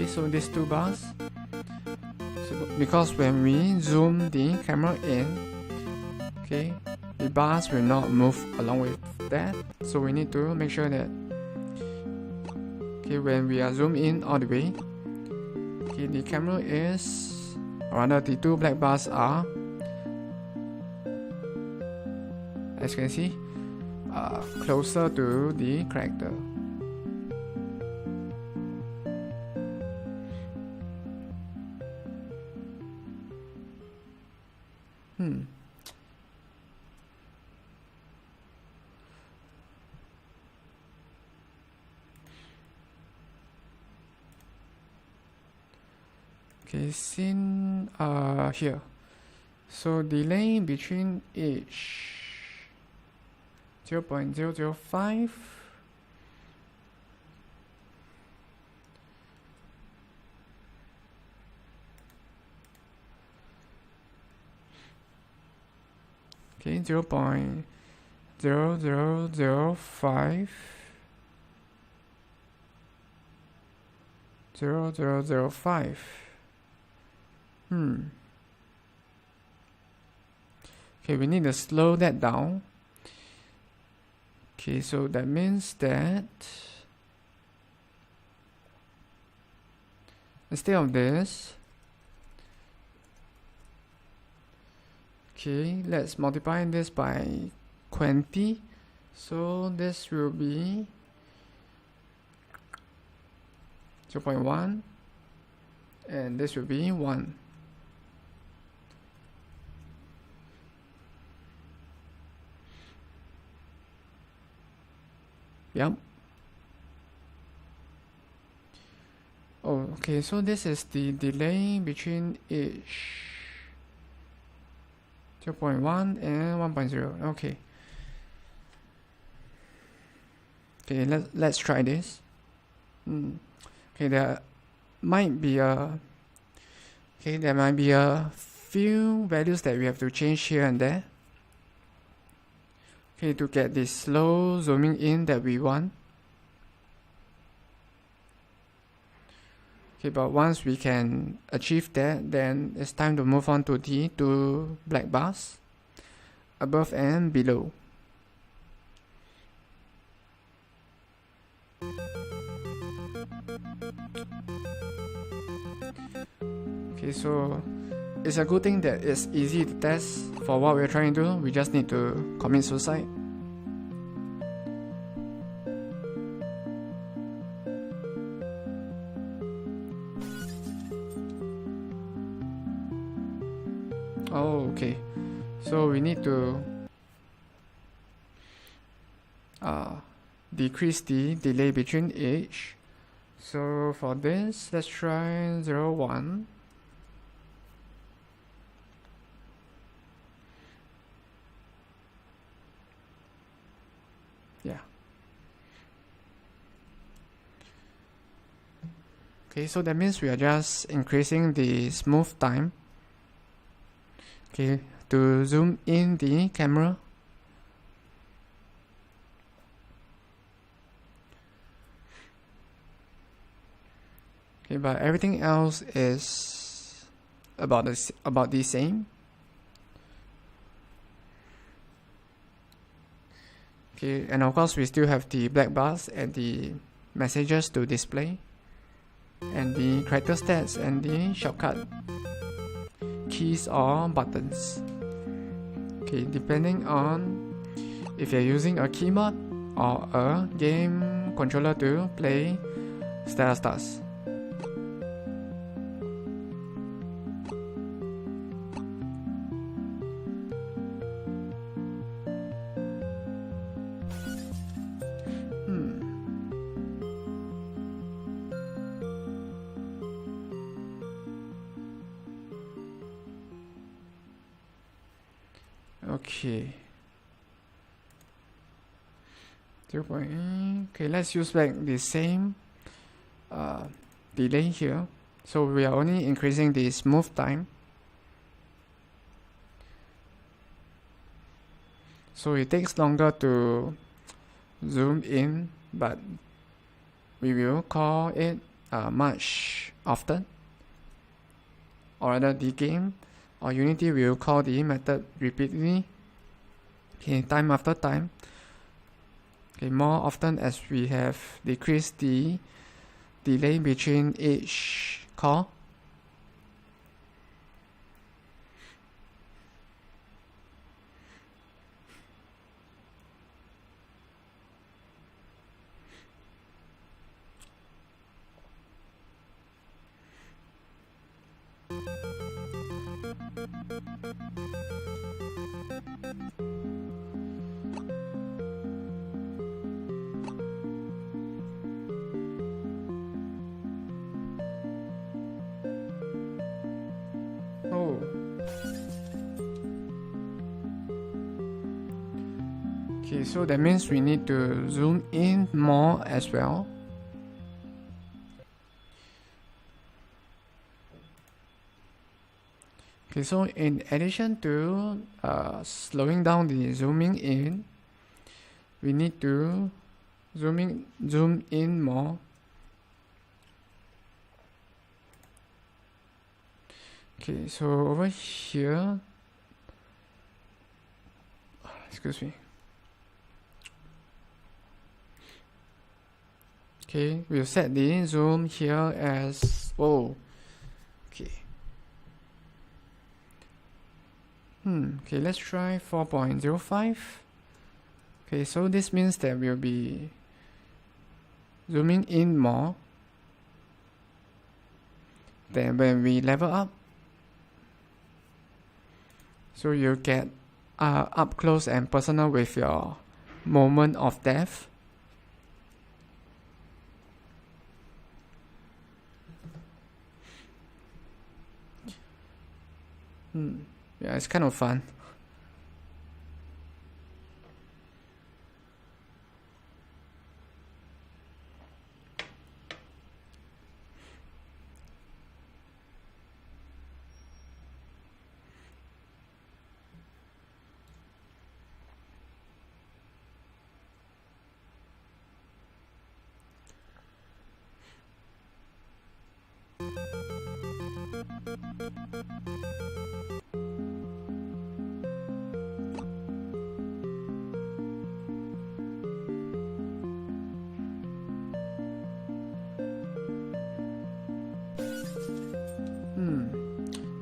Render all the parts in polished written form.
Okay, so these two bars. So because when we zoom the camera in, okay, the bars will not move along with that. So we need to make sure that, okay, when we are zoomed in all the way, okay, the camera is, or rather the two black bars are, as you can see, closer to the character. Okay, since here, so delay between each 0.005. Okay, 0.0005. 0005. Okay, we need to slow that down. Okay, so that means that instead of this, okay, let's multiply this by 20. So this will be 0.1 and this will be 1. Yep. Oh, okay, so this is the delay between each 0.1 and 1.0. Okay. Okay, let's try this. Okay, there might be a few values that we have to change here and there. Okay, to get this slow zooming in that we want. Okay, but once we can achieve that, then it's time to move on to the two black bars above and below. Okay, so it's a good thing that it's easy to test for what we're trying to do. We just need to commit suicide. Oh, okay. So we need to decrease the delay between each. So for this, let's try 0.1. Yeah. Okay, so that means we are just increasing the smooth time. Okay, to zoom in the camera. Okay, but everything else is about the same. Okay, and of course we still have the black bars and the messages to display, and the character stats and the shortcut keys or buttons. Okay, depending on if you're using a keyboard or a game controller to play Stellar Stars. Okay. 0.8. Okay, let's use back the same delay here. So we are only increasing the smooth time. So it takes longer to zoom in, but we will call it much often, or rather the game or Unity will call the method repeatedly, okay, time after time, okay, more often as we have decreased the delay between each call. Oh. Okay, so that means we need to zoom in more as well. Okay, so in addition to slowing down the zooming in, we need to zoom in more. Okay, so over here, excuse me. Okay, we'll set the zoom here as, whoa, okay. Okay, let's try 4.05. Okay, so this means that we'll be zooming in more. Then when we level up, so you get up close and personal with your moment of death. Yeah, it's kind of fun.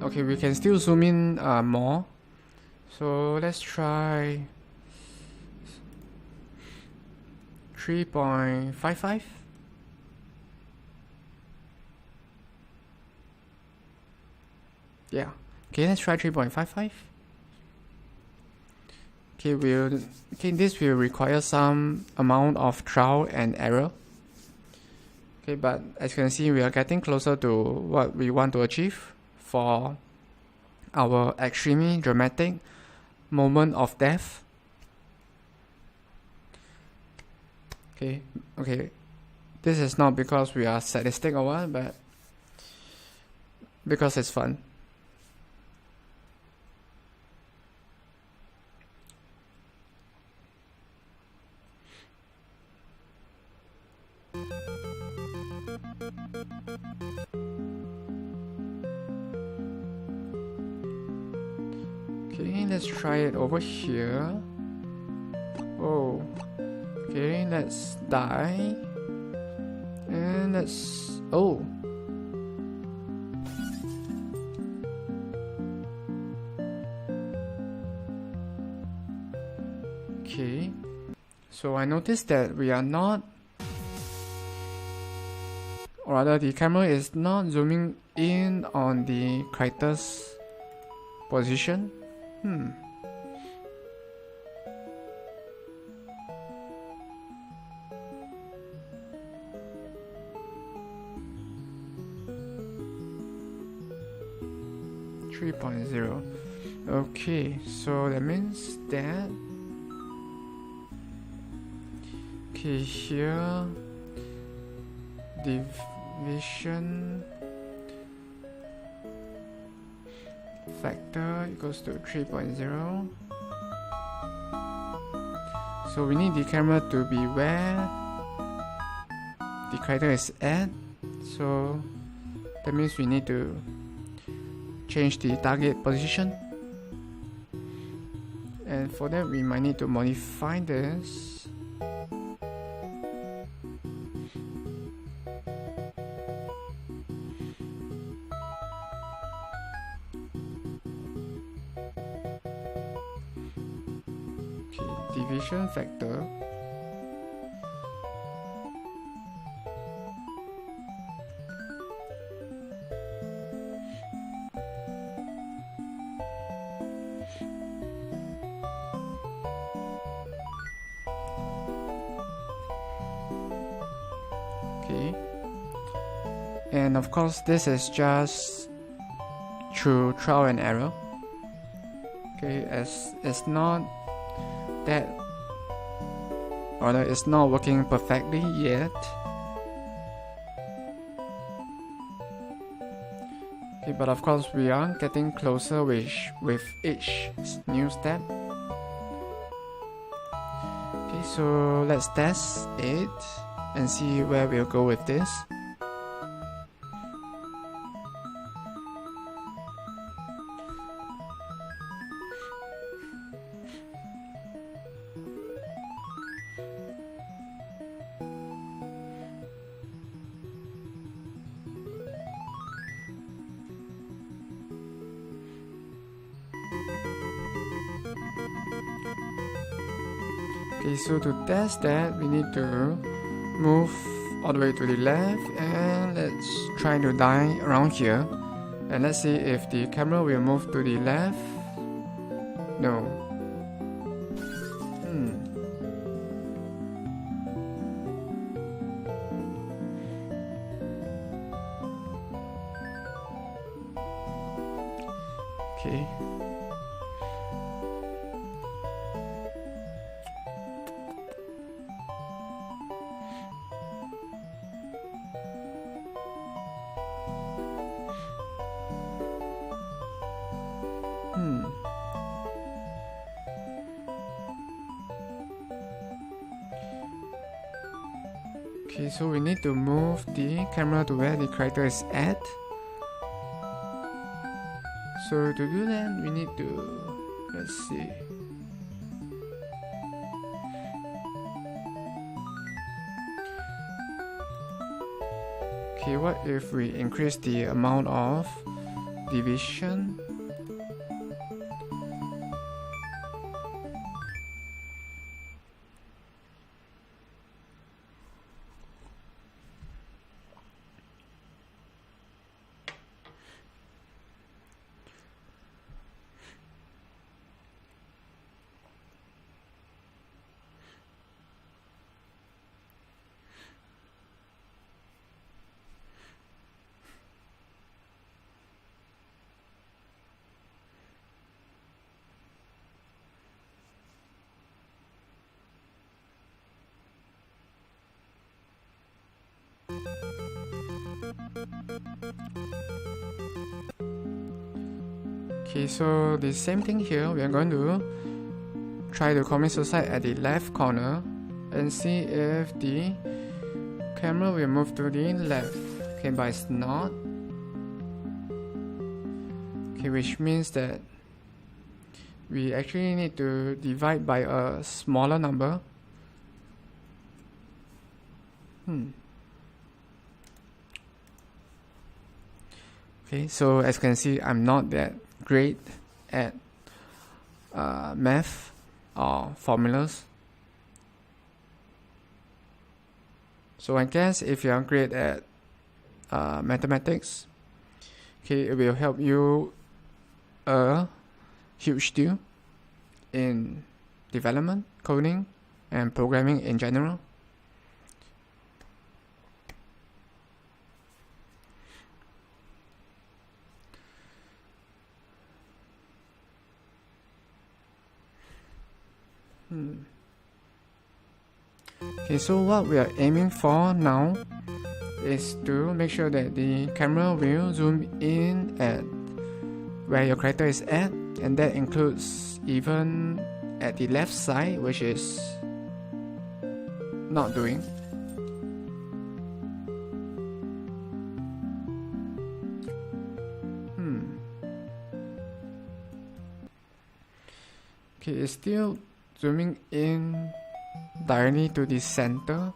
Okay, we can still zoom in more. So let's try 3.55. Yeah. Okay, let's try 3.55. Okay, this will require some amount of trial and error. Okay, but as you can see, we are getting closer to what we want to achieve for our extremely dramatic moment of death. Okay, this is not because we are sadistic or what, but because it's fun. Okay, let's try it over here. Oh, okay, let's die. And let's, oh. Okay, so I noticed that we are not, or rather the camera is not zooming in on the character's position. 3.0. Okay, so that means that here division factor equals to 3.0. So we need the camera to be where the character is at. So that means we need to change the target position, and for that we might need to modify this. Okay, division factor. Okay, and of course this is just through trial and error. Okay, as it's not that, or it's not working perfectly yet. Okay, but of course we are getting closer with each new step. Okay, so let's test it and see where we'll go with this. Okay, so to test that, we need to move all the way to the left, and let's try to die around here, and let's see if the camera will move to the left. No. Okay. Okay, so we need to move the camera to where the character is at. So to do that, we need to, let's see. Okay, what if we increase the amount of division? Okay, so the same thing here, we are going to try to commit suicide at the left corner and see if the camera will move to the left. Okay, but it's not. Okay, which means that we actually need to divide by a smaller number. Okay, so as you can see, I'm not that great at math or formulas. So I guess if you are great at mathematics, okay, it will help you a huge deal in development, coding, and programming in general. Okay, so what we are aiming for now is to make sure that the camera will zoom in at where your character is at, and that includes even at the left side, which is not doing. Okay, it's still zooming in directly to the center.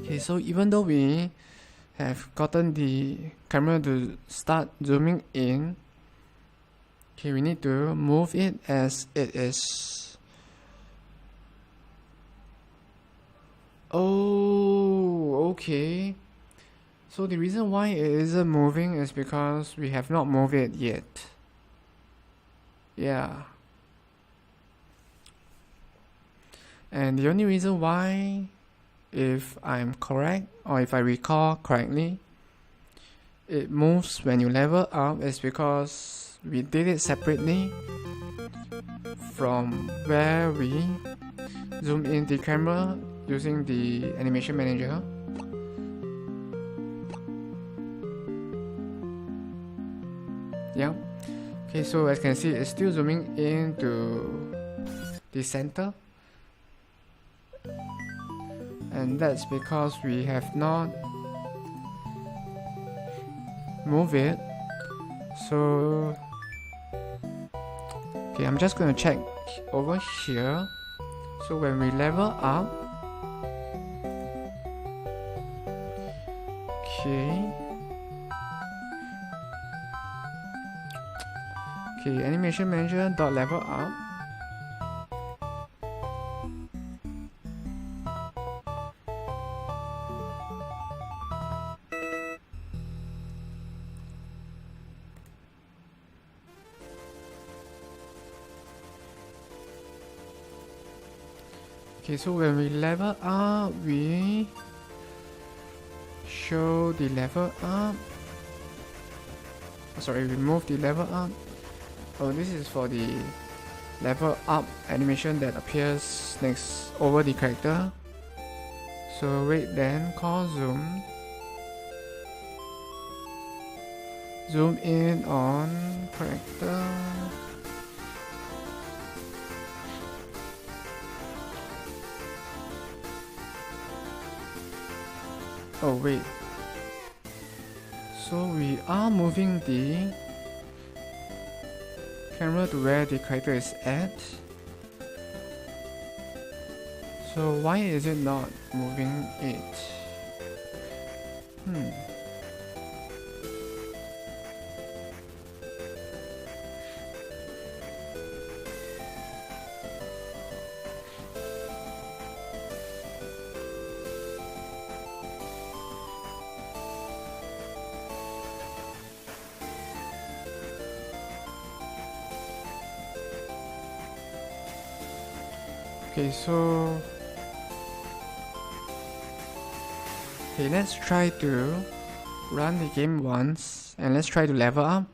Okay, so even though we have gotten the camera to start zooming in, okay, we need to move it as it is. Oh, okay. So the reason why it isn't moving is because we have not moved it yet. Yeah. And the only reason why, if I'm correct, or if I recall correctly, it moves when you level up is because we did it separately from where we zoom in the camera using the animation manager. Yeah. Okay, so as you can see, it's still zooming into the center. And that's because we have not moved it. So okay, I'm just going to check over here. So when we level up, okay, animation manager dot level up. Okay, so when we level up, we show the level up. Oh, sorry, we move the level up. Oh, this is for the level up animation that appears next over the character. So wait, then call zoom. Zoom in on character. Oh wait, so we are moving the camera to where the character is at. So why is it not moving it? Okay, so let's try to run the game once and let's try to level up.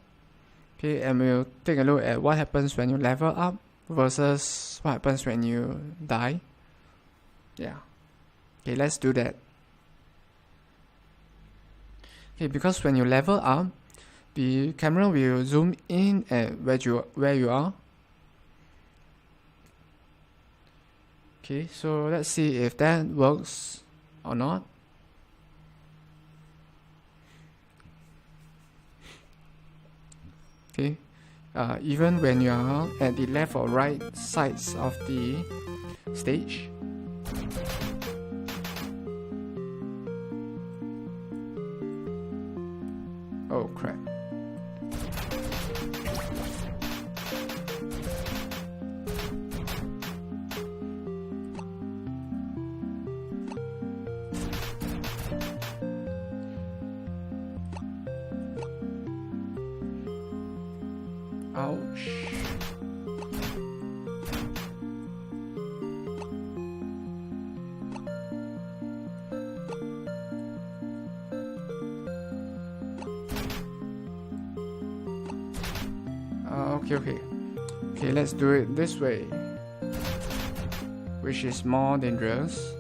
Okay, and we'll take a look at what happens when you level up versus what happens when you die. Yeah. Okay, let's do that. Okay, because when you level up, the camera will zoom in at where you are. Okay, so let's see if that works or not. Okay, even when you are at the left or right sides of the stage. Oh crap. Ouch. Okay, let's do it this way. which is more dangerous.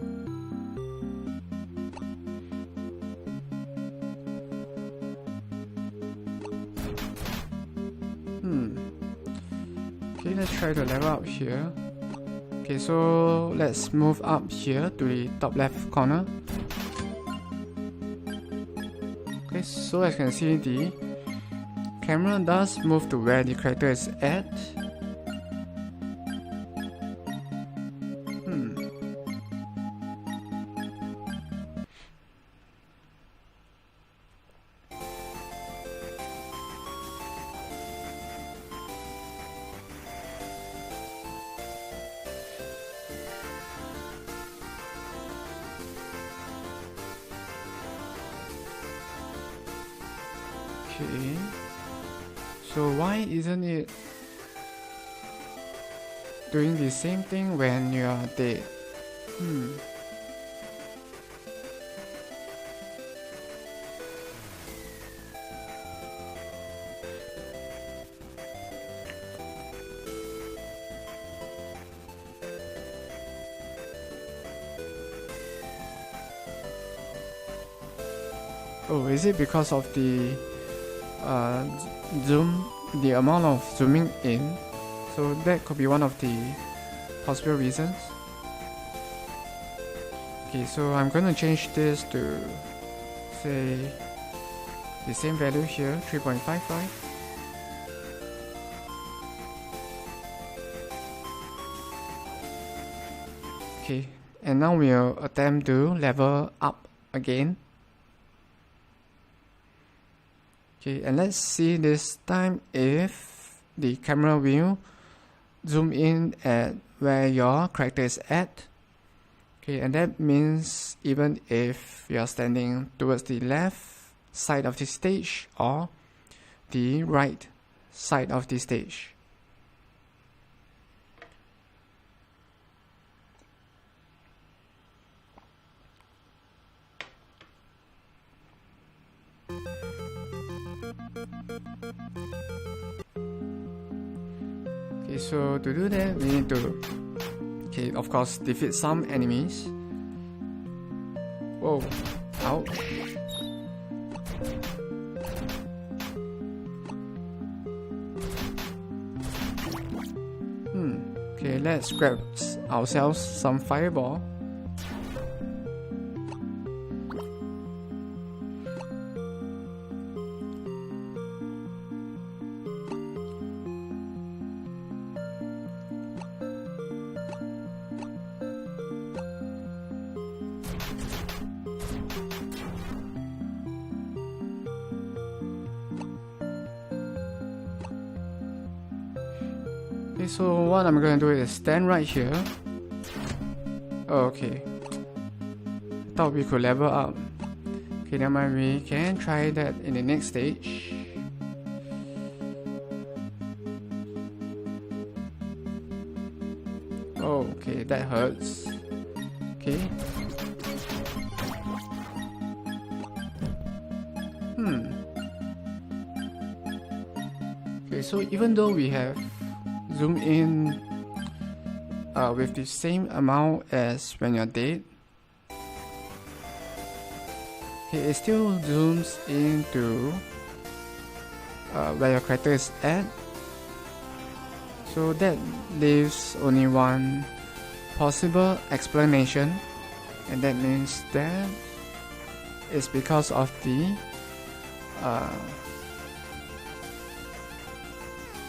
Okay, let's try to level up here. Okay, so let's move up here to the top left corner. Okay, so as you can see, the camera does move to where the character is at. Okay, so why isn't it doing the same thing when you are dead? Oh, is it because of the the amount of zooming in? So that could be one of the possible reasons. Okay, so I'm gonna change this to say the same value here, 3.55. Okay, and now we'll attempt to level up again. Okay, and let's see this time if the camera will zoom in at where your character is at. Okay, and that means even if you are standing towards the left side of the stage or the right side of the stage. Okay, so to do that, we need to, okay, of course, defeat some enemies. Whoa, ouch. Okay, let's grab ourselves some fireball. Okay, so what I'm gonna do is stand right here. Oh, okay. Thought we could level up. Okay, never mind, we can try that in the next stage. Oh, okay, that hurts. Okay. Okay, so even though we have zoom in with the same amount as when you're dead, okay, it still zooms into where your character is at. So that leaves only one possible explanation, and that means that it's because of the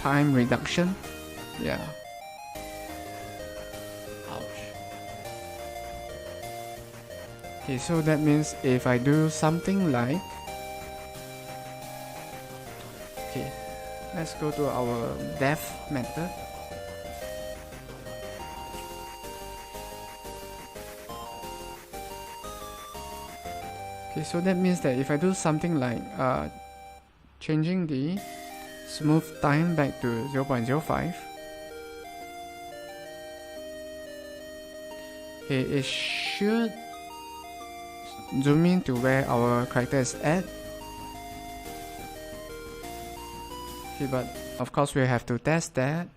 time reduction. Yeah. Ouch. Okay, so that means if I do something like, okay, let's go to our death method. Okay, so that means that if I do something like changing the smooth time back to 0.05, okay, it should zoom in to where our character is at. Okay, but of course we have to test that.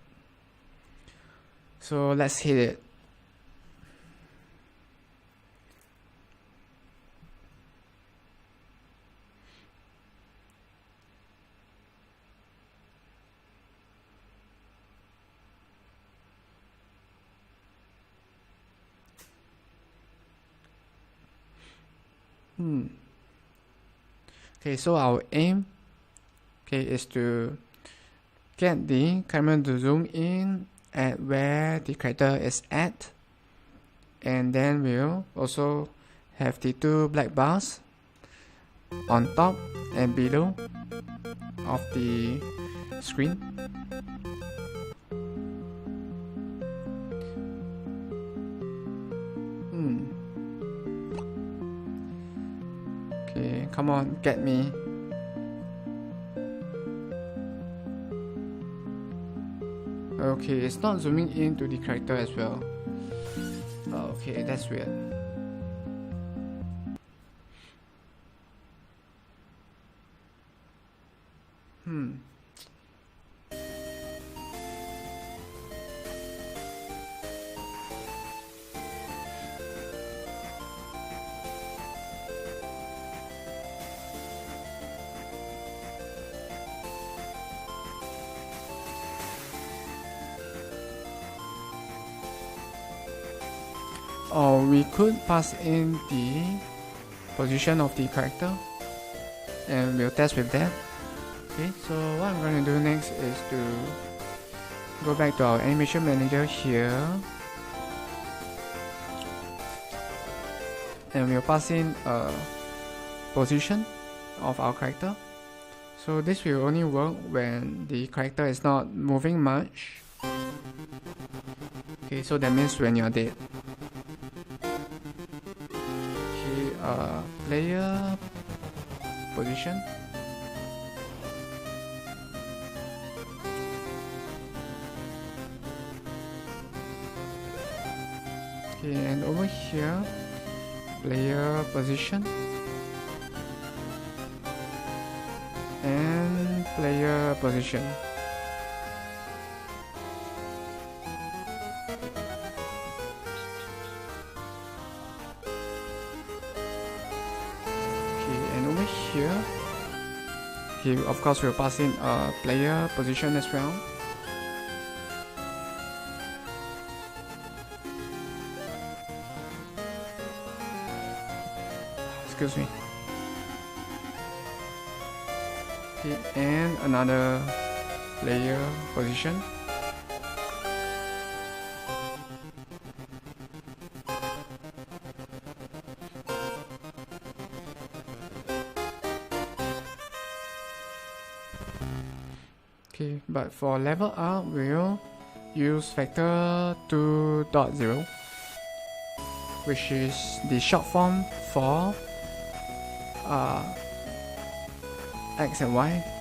So let's hit it. Okay, so our aim is to get the camera to zoom in at where the character is at, and then we'll also have the two black bars on top and below of the screen. Okay, come on, get me. Okay, it's not zooming into the character as well. Okay, that's weird. Or we could pass in the position of the character and we'll test with that. Okay, so what I'm going to do next is to go back to our animation manager here, and we'll pass in a position of our character. So this will only work when the character is not moving much. Okay, so that means when you're dead. Player position. Okay, and over here, player position and player position. Here, of course, we'll pass in a player position as well. Excuse me. Okay, and another player position. Okay, but for level up, we'll use factor 2.0, which is the short form for X and Y.